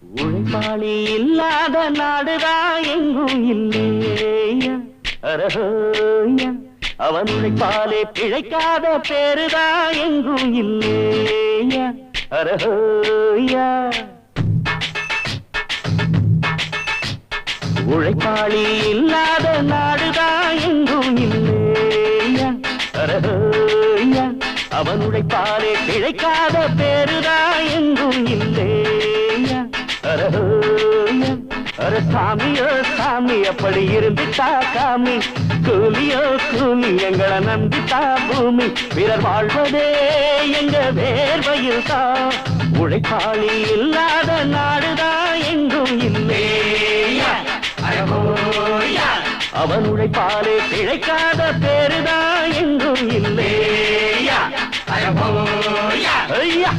உழைப்பாளி இல்லாத நாடுதான் எங்கும் இல்லையா அரஹோயா அவன் உழைப்பாலே பிழைக்காத பேருதான் எங்கும் இல்லையா அரஹோயா உழைப்பாளி இல்லாத நாடுதான் எங்கும் இல்லையா அரஹோயா அவன் உழைப்பாலே பிழைக்காத பேருதான் எங்கும் இல்லையா அரஹோயா அர சாமியோ சாமி அப்படி இருந்துட்டா காமி கூலியோ கூலி எங்களை நம்பிட்டா பூமி பிறர் வாழ்வதே எங்க வேர்வையில் தான் உழைப்பாளி இல்லாத நாடுதான் எங்கும் இல்லையா அவன் உழைப்பாலே பிழைக்காத பேருதான் எங்கும் இல்லையா ஐயா